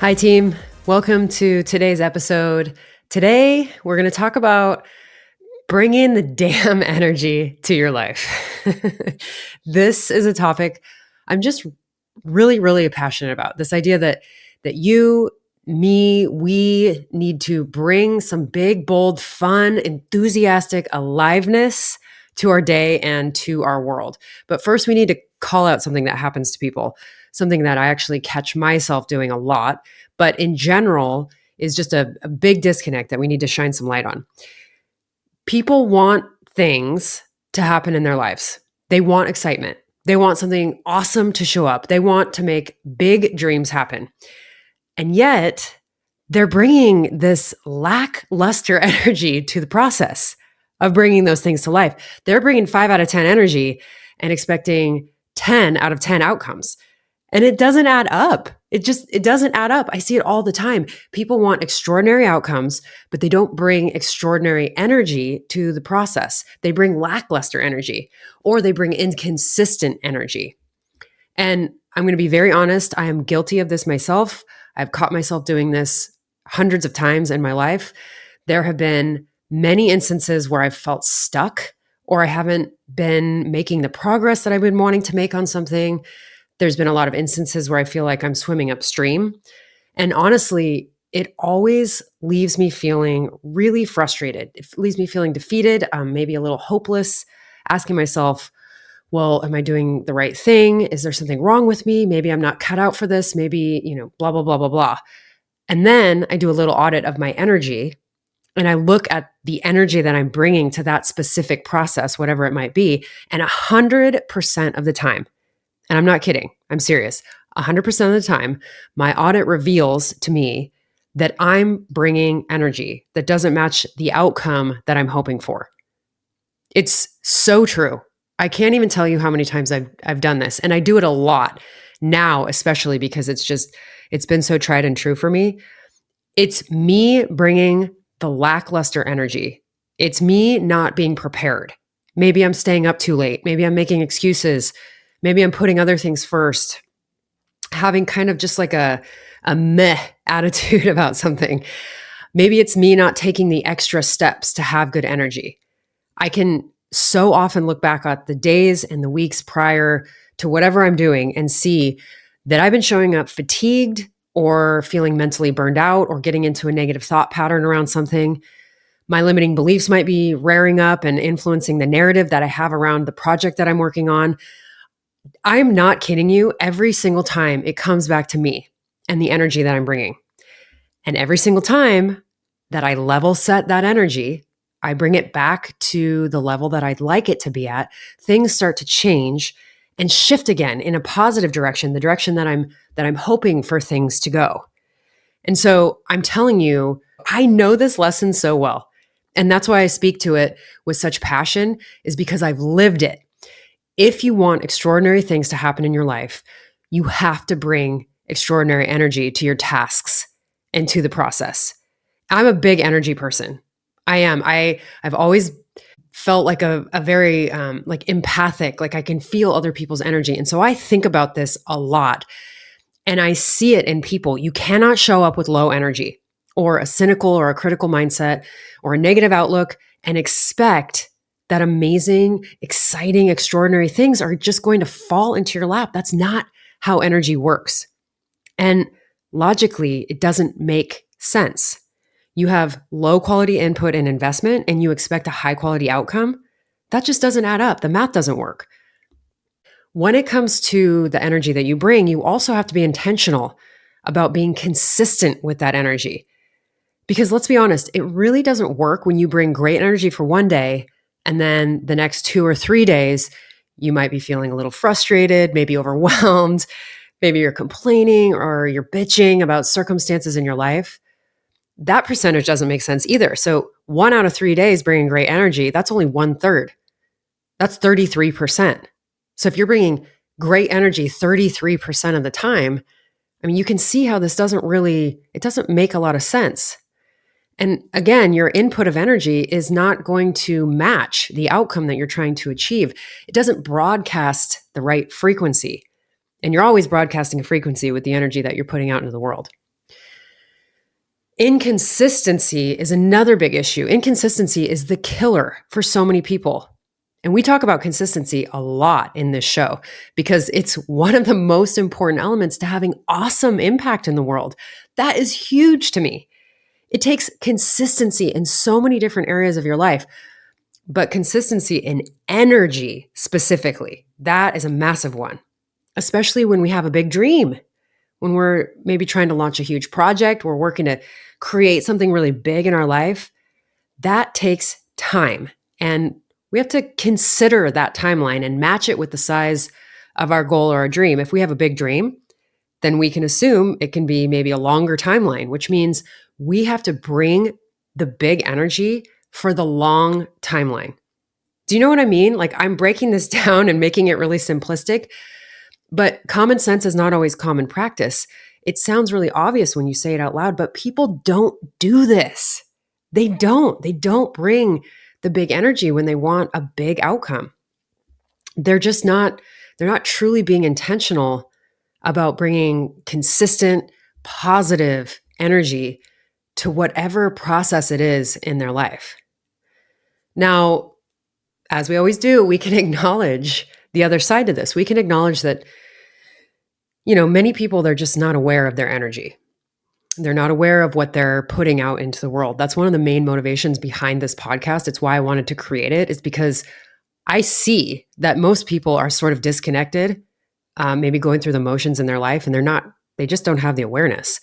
Hi, team. Welcome to today's episode. Today, we're going to talk about bringing the damn energy to your life. This is a topic I'm just really passionate about. This idea that you, me, we need to bring some big, bold, fun, enthusiastic aliveness to our day and to our world. But first, we need to call out something that happens to people, something that I actually catch myself doing a lot, but in general is just a big disconnect that we need to shine some light on. People want things to happen in their lives. They want excitement. They want something awesome to show up. They want to make big dreams happen. And yet, they're bringing this lackluster energy to the process of bringing those things to life. They're bringing 5 out of 10 energy and expecting 10 out of 10 outcomes. And it doesn't add up. It doesn't add up. I see it all the time. People want extraordinary outcomes, but they don't bring extraordinary energy to the process. They bring lackluster energy or they bring inconsistent energy. And I'm going to be very honest. I am guilty of this myself. I've caught myself doing this hundreds of times in my life. There have been many instances where I've felt stuck or I haven't been making the progress that I've been wanting to make on something. There's been a lot of instances where I feel like I'm swimming upstream. And honestly, it always leaves me feeling really frustrated. It leaves me feeling defeated, maybe a little hopeless, asking myself, well, am I doing the right thing? Is there something wrong with me? Maybe I'm not cut out for this. Maybe, blah, blah, blah, blah, blah. And then I do a little audit of my energy and I look at the energy that I'm bringing to that specific process, whatever it might be. And 100% of the time, and I'm not kidding, I'm serious, 100% of the time, my audit reveals to me that I'm bringing energy that doesn't match the outcome that I'm hoping for. It's so true. I can't even tell you how many times I've done this. And I do it a lot now, especially because it's been so tried and true for me. It's me bringing the lackluster energy. It's me not being prepared. Maybe I'm staying up too late. Maybe I'm making excuses. Maybe I'm putting other things first. Having kind of just like a meh attitude about something. Maybe it's me not taking the extra steps to have good energy. I can so often look back at the days and the weeks prior to whatever I'm doing and see that I've been showing up fatigued or feeling mentally burned out or getting into a negative thought pattern around something. My limiting beliefs might be rearing up and influencing the narrative that I have around the project that I'm working on. I'm not kidding you. Every single time it comes back to me and the energy that I'm bringing. And every single time that I level set that energy, I bring it back to the level that I'd like it to be at, things start to change and shift again in a positive direction, the direction that I'm hoping for things to go. And so I'm telling you, I know this lesson so well. And that's why I speak to it with such passion, is because I've lived it. If you want extraordinary things to happen in your life, you have to bring extraordinary energy to your tasks and to the process. I'm a big energy person. I am. I've always felt like a very like empathic, like I can feel other people's energy. And so I think about this a lot and I see it in people. You cannot show up with low energy or a cynical or a critical mindset or a negative outlook and expect that amazing, exciting, extraordinary things are just going to fall into your lap. That's not how energy works. And logically, it doesn't make sense. You have low quality input and investment and you expect a high quality outcome. That just doesn't add up. The math doesn't work. When it comes to the energy that you bring, you also have to be intentional about being consistent with that energy. Because let's be honest, it really doesn't work when you bring great energy for one day and then the next 2 or 3 days, you might be feeling a little frustrated, maybe overwhelmed, maybe you're complaining or you're bitching about circumstances in your life. That percentage doesn't make sense either. So 1 out of 3 days bringing great energy, that's only 1/3. That's 33%. So if you're bringing great energy 33% of the time, I mean, you can see how this doesn't make a lot of sense. And again, your input of energy is not going to match the outcome that you're trying to achieve. It doesn't broadcast the right frequency. And you're always broadcasting a frequency with the energy that you're putting out into the world. Inconsistency is another big issue. Inconsistency is the killer for so many people. And we talk about consistency a lot in this show because it's one of the most important elements to having awesome impact in the world. That is huge to me. It takes consistency in so many different areas of your life, but consistency in energy specifically, that is a massive one, especially when we have a big dream, when we're maybe trying to launch a huge project, we're working to create something really big in our life. That takes time. And we have to consider that timeline and match it with the size of our goal or our dream. If we have a big dream, then we can assume it can be maybe a longer timeline, which means we have to bring the big energy for the long timeline. Do you know what I mean? Like, I'm breaking this down and making it really simplistic, but common sense is not always common practice. It sounds really obvious when you say it out loud, but people don't do this. They don't. They don't bring the big energy when they want a big outcome. They're not truly being intentional about bringing consistent, positive energy to whatever process it is in their life. Now, as we always do, we can acknowledge the other side to this. We can acknowledge that, many people, they're just not aware of their energy. They're not aware of what they're putting out into the world. That's one of the main motivations behind this podcast. It's why I wanted to create it, is because I see that most people are sort of disconnected, maybe going through the motions in their life, and they just don't have the awareness.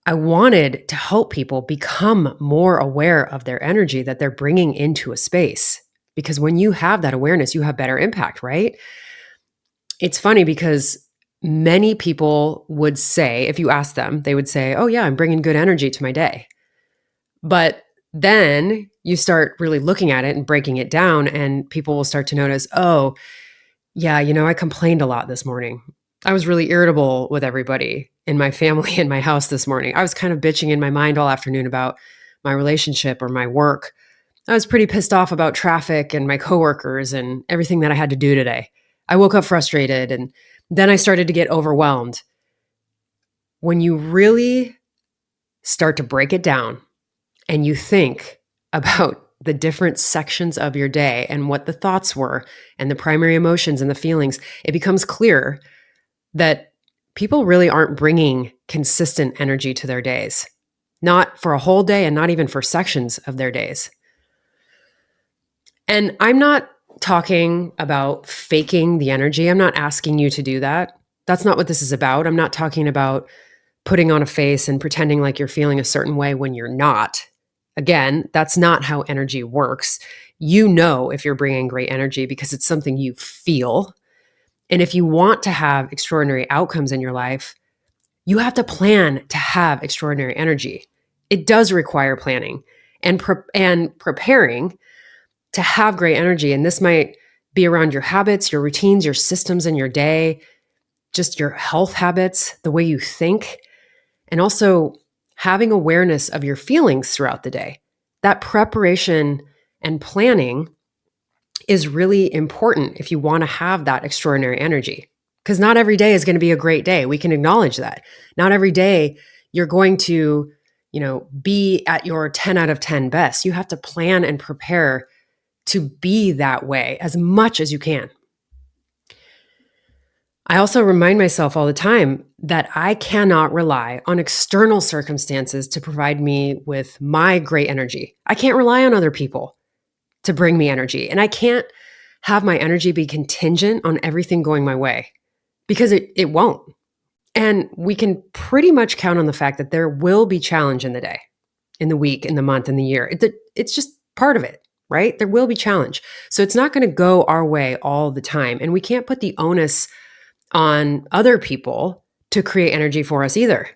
I wanted to help people become more aware of their energy that they're bringing into a space. Because when you have that awareness, you have better impact, right? It's funny because many people would say, if you ask them, they would say, oh yeah, I'm bringing good energy to my day. But then you start really looking at it and breaking it down, and people will start to notice, oh, yeah, I complained a lot this morning. I was really irritable with everybody in my family in my house this morning. I was kind of bitching in my mind all afternoon about my relationship or my work. I was pretty pissed off about traffic and my coworkers and everything that I had to do today. I woke up frustrated, and then I started to get overwhelmed. When you really start to break it down and you think about the different sections of your day and what the thoughts were and the primary emotions and the feelings, it becomes clear that people really aren't bringing consistent energy to their days, not for a whole day and not even for sections of their days. And I'm not talking about faking the energy. I'm not asking you to do that. That's not what this is about. I'm not talking about putting on a face and pretending like you're feeling a certain way when you're not. Again, that's not how energy works. You know if you're bringing great energy because it's something you feel. And if you want to have extraordinary outcomes in your life, you have to plan to have extraordinary energy. It does require planning and preparing to have great energy. And this might be around your habits, your routines, your systems in your day, just your health habits, the way you think, and also having awareness of your feelings throughout the day. That preparation and planning is really important if you want to have that extraordinary energy. Because not every day is going to be a great day. We can acknowledge that. Not every day you're going to, be at your 10 out of 10 best. You have to plan and prepare to be that way as much as you can. I also remind myself all the time that I cannot rely on external circumstances to provide me with my great energy. I can't rely on other people to bring me energy. And I can't have my energy be contingent on everything going my way, because it won't. And we can pretty much count on the fact that there will be challenge in the day, in the week, in the month, in the year. It's just part of it, right? There will be challenge. So it's not going to go our way all the time. And we can't put the onus on other people to create energy for us either.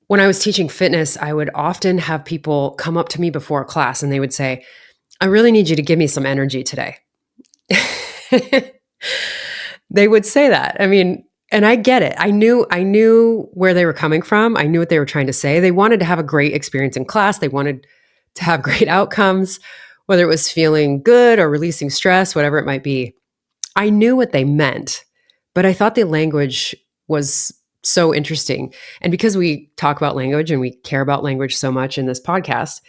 When I was teaching fitness, I would often have people come up to me before a class and they would say, I really need you to give me some energy today. They would say that. I mean, and I get it. I knew where they were coming from. I knew what they were trying to say. They wanted to have a great experience in class. They wanted to have great outcomes, whether it was feeling good or releasing stress, whatever it might be. I knew what they meant, but I thought the language was so interesting. And because we talk about language and we care about language so much in this podcast,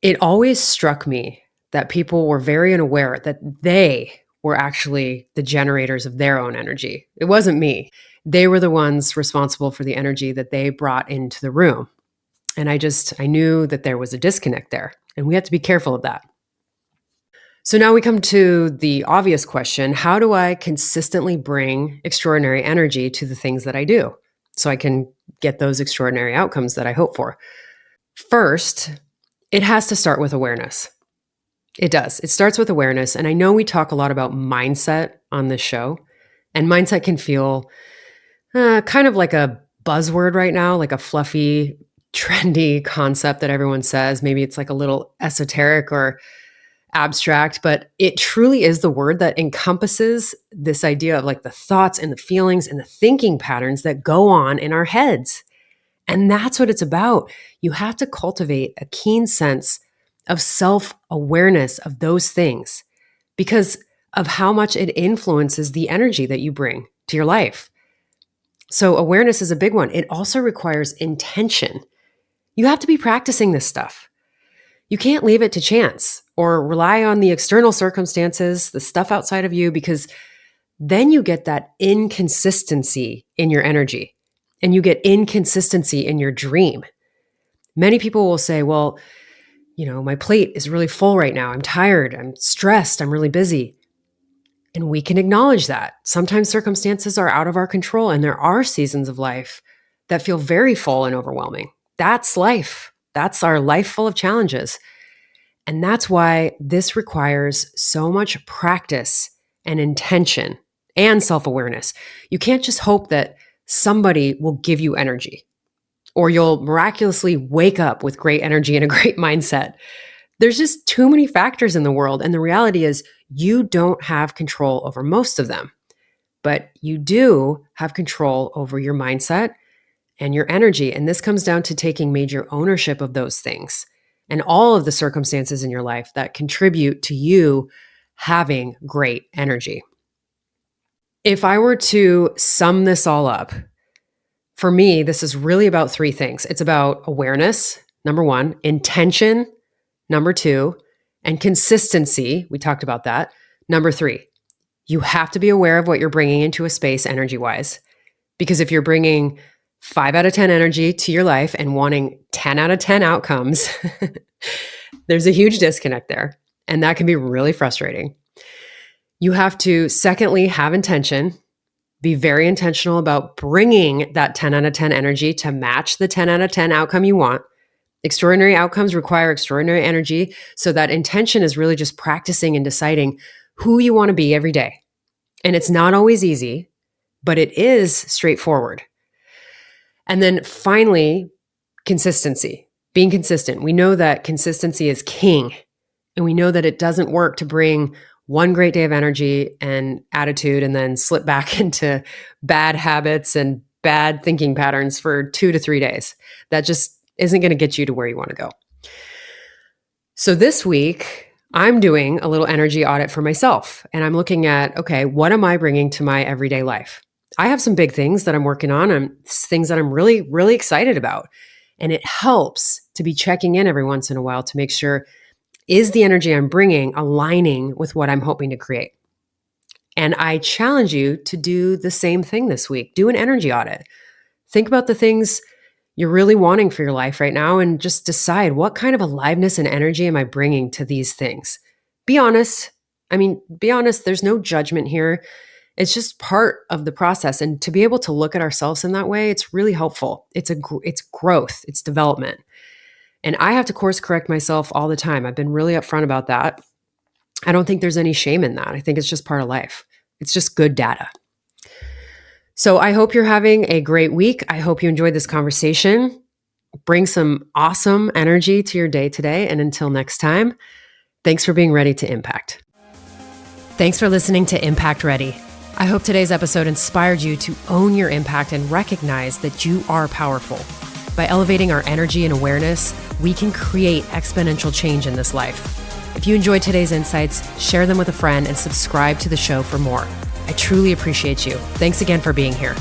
it always struck me that people were very unaware that they were actually the generators of their own energy. It wasn't me. They were the ones responsible for the energy that they brought into the room. And I knew that there was a disconnect there, and we have to be careful of that. So now we come to the obvious question: how do I consistently bring extraordinary energy to the things that I do so I can get those extraordinary outcomes that I hope for? First, it has to start with awareness. It does. It starts with awareness. And I know we talk a lot about mindset on this show, and mindset can feel kind of like a buzzword right now, like a fluffy, trendy concept that everyone says. Maybe it's like a little esoteric or abstract, but it truly is the word that encompasses this idea of like the thoughts and the feelings and the thinking patterns that go on in our heads. And that's what it's about. You have to cultivate a keen sense of self-awareness of those things because of how much it influences the energy that you bring to your life. So awareness is a big one. It also requires intention. You have to be practicing this stuff. You can't leave it to chance or rely on the external circumstances, the stuff outside of you, because then you get that inconsistency in your energy and you get inconsistency in your dream. Many people will say, well, my plate is really full right now. I'm tired. I'm stressed. I'm really busy. And we can acknowledge that. Sometimes circumstances are out of our control, and there are seasons of life that feel very full and overwhelming. That's life. That's our life full of challenges. And that's why this requires so much practice and intention and self-awareness. You can't just hope that somebody will give you energy or you'll miraculously wake up with great energy and a great mindset. There's just too many factors in the world. And the reality is you don't have control over most of them, but you do have control over your mindset and your energy. And this comes down to taking major ownership of those things and all of the circumstances in your life that contribute to you having great energy. If I were to sum this all up, for me, this is really about three things. It's about awareness, number one, intention, number two, and consistency. We talked about that. Number three, you have to be aware of what you're bringing into a space energy-wise. Because if you're bringing 5 out of 10 energy to your life and wanting 10 out of 10 outcomes, there's a huge disconnect there. And that can be really frustrating. You have to, secondly, have intention. Be very intentional about bringing that 10 out of 10 energy to match the 10 out of 10 outcome you want. Extraordinary outcomes require extraordinary energy. So that intention is really just practicing and deciding who you want to be every day. And it's not always easy, but it is straightforward. And then finally, consistency, being consistent. We know that consistency is king, and we know that it doesn't work to bring one great day of energy and attitude and then slip back into bad habits and bad thinking patterns for 2 to 3 days. That just isn't going to get you to where you want to go. So this week, I'm doing a little energy audit for myself, and I'm looking at, okay, what am I bringing to my everyday life? I have some big things that I'm working on and things that I'm really, really excited about. And it helps to be checking in every once in a while to make sure, is the energy I'm bringing aligning with what I'm hoping to create? And I challenge you to do the same thing this week. Do an energy audit. Think about the things you're really wanting for your life right now and just decide, what kind of aliveness and energy am I bringing to these things? Be honest. Be honest. There's no judgment here. It's just part of the process. And to be able to look at ourselves in that way, it's really helpful. It's growth. It's development. And I have to course correct myself all the time. I've been really upfront about that. I don't think there's any shame in that. I think it's just part of life. It's just good data. So I hope you're having a great week. I hope you enjoyed this conversation. Bring some awesome energy to your day today. And until next time, thanks for being ready to impact. Thanks for listening to Impact Ready. I hope today's episode inspired you to own your impact and recognize that you are powerful. By elevating our energy and awareness, we can create exponential change in this life. If you enjoyed today's insights, share them with a friend and subscribe to the show for more. I truly appreciate you. Thanks again for being here.